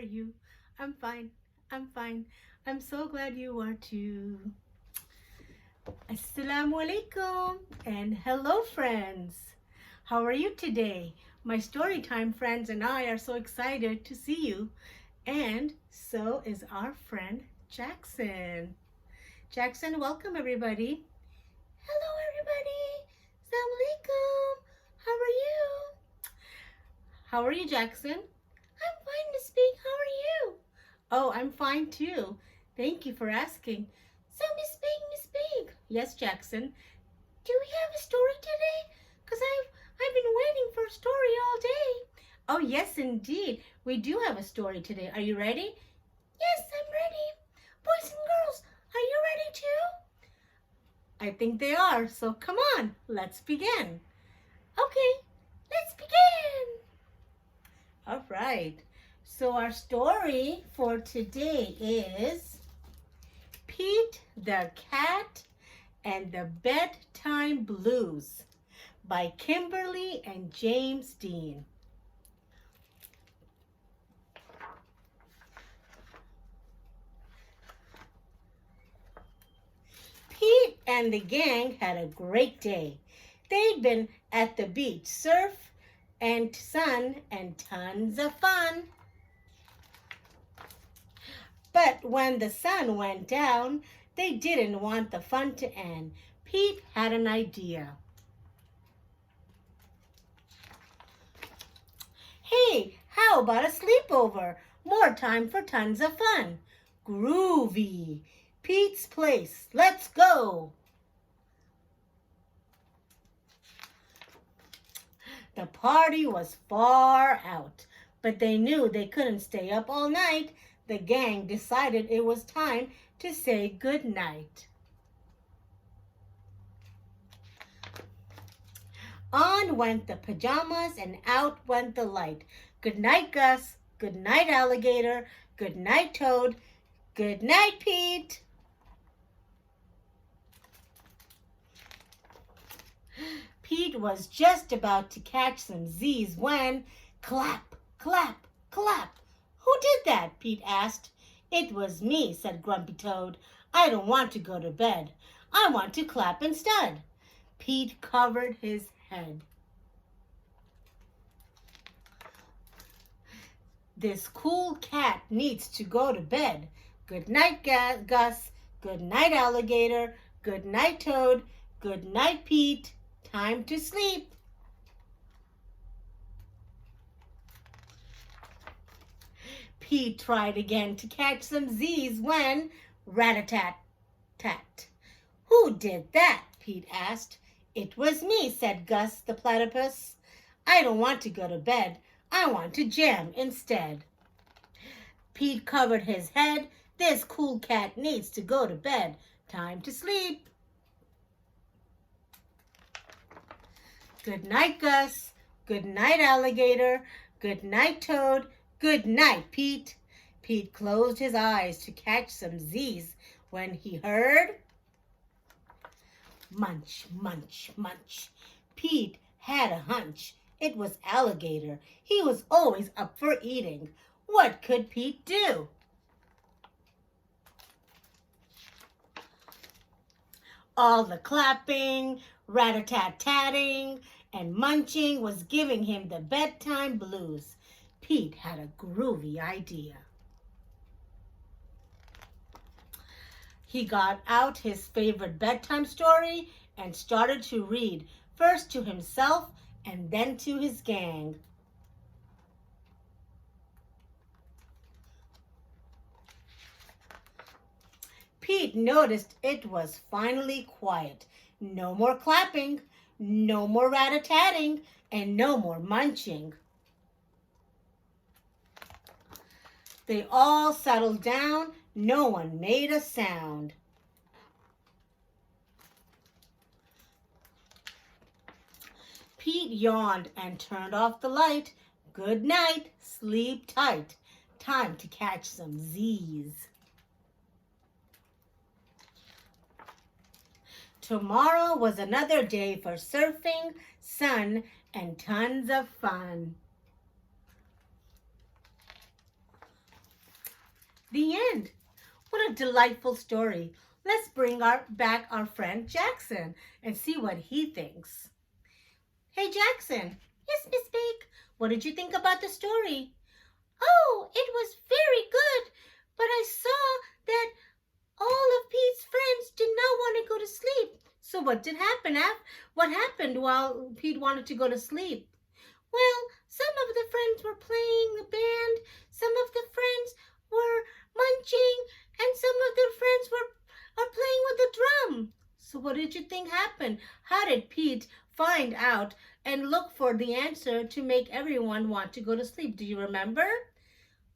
you? I'm fine. I'm fine. I'm so glad you are too. Assalamu Alaikum and hello friends. How are you today? My Storytime friends and I are so excited to see you. And so is our friend Jackson. Jackson, welcome everybody. Hello everybody. Assalamu Alaikum. How are you? How are you, Jackson? I'm fine, Miss Baig. How are you? Oh, I'm fine too. Thank you for asking. So, Miss Baig. Yes, Jackson. Do we have a story today? Because I've been waiting for a story all day. Oh, yes, indeed. We do have a story today. Are you ready? Yes, I'm ready. Boys and girls, are you ready too? I think they are. So come on, let's begin. Okay, let's begin. All right. So our story for today is Pete the Cat and the Bedtime Blues by Kimberly and James Dean. Pete and the gang had a great day. They'd been at the beach, surf and sun and tons of fun. But when the sun went down, they didn't want the fun to end. Pete had an idea. Hey, how about a sleepover? More time for tons of fun. Groovy. Pete's place. Let's go. The party was far out, but they knew they couldn't stay up all night. The gang decided it was time to say good night. On went the pajamas and out went the light. Good night, Gus. Good night, alligator. Good night, Toad. Good night, Pete. Pete was just about to catch some Z's when clap, clap, clap. Who did that? Pete asked. It was me, said Grumpy Toad. I don't want to go to bed. I want to clap instead. Pete covered his head. This cool cat needs to go to bed. Good night, Gus. Good night, alligator. Good night, Toad. Good night, Pete. Time to sleep. Pete tried again to catch some Z's when rat-a-tat-tat. Who did that? Pete asked. It was me, said Gus the platypus. I don't want to go to bed. I want to jam instead. Pete covered his head. This cool cat needs to go to bed. Time to sleep. Good night, Gus. Good night, alligator. Good night, Toad. Good night, Pete. Pete closed his eyes to catch some Z's when he heard munch, munch, munch. Pete had a hunch. It was alligator. He was always up for eating. What could Pete do? All the clapping, rat-a-tat-tatting, and munching was giving him the bedtime blues. Pete had a groovy idea. He got out his favorite bedtime story and started to read, first to himself and then to his gang. Pete noticed it was finally quiet. No more clapping, no more rat-a-tatting, and no more munching. They all settled down. No one made a sound. Pete yawned and turned off the light. Good night, sleep tight. Time to catch some Z's. Tomorrow was another day for surfing, sun, and tons of fun. The end. What a delightful story. Let's bring back our friend Jackson and see what he thinks. Hey Jackson. Yes, Miss Baig. What did you think about the story? Oh, it was very good, but I saw that all of Pete's friends did not want to go to sleep. So what did happen? What happened while Pete wanted to go to sleep? Well, some of the friends were playing the band, some of the friends were munching, and some of the friends are playing with the drum. So what did you think happened? How did Pete find out and look for the answer to make everyone want to go to sleep? Do you remember?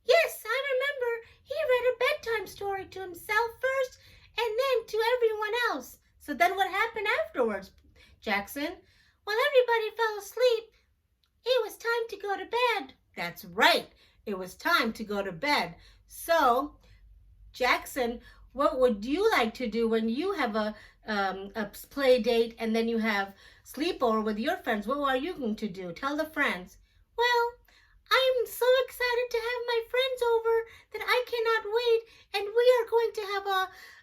Yes, I remember. He read a bedtime story to himself first and then to everyone else. So then what happened afterwards, Jackson? Well, everybody fell asleep. It was time to go to bed. That's right. It was time to go to bed. So, Jackson, what would you like to do when you have a play date and then you have sleepover with your friends? What are you going to do? Tell the friends. Well, I'm so excited to have my friends over that I cannot wait, and we are going to have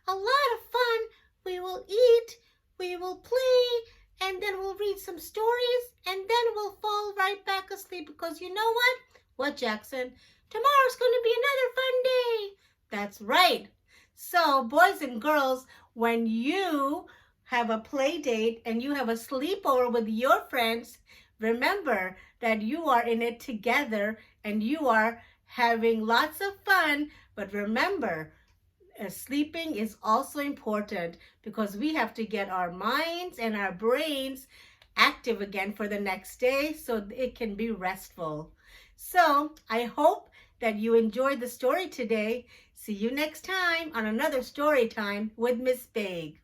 a lot of fun. We will eat, we will play, and then we'll read some stories, and then we'll fall right back asleep because you know what? What, Jackson? Tomorrow's going to be another fun day. That's right. So, boys and girls, when you have a play date and you have a sleepover with your friends, remember that you are in it together and you are having lots of fun. But remember, sleeping is also important because we have to get our minds and our brains active again for the next day so it can be restful. So I hope that you enjoyed the story today. See you next time on another story time with Miss Baig.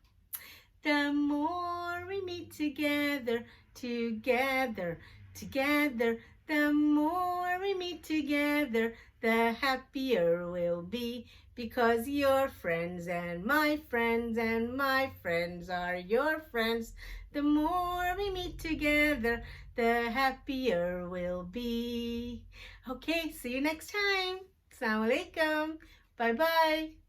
The more we meet together, together, the more we meet together, the happier we'll be, because your friends and my friends and my friends are your friends. The more we meet together, the happier we'll be. Okay, see you next time. Assalamu alaikum. Bye-bye.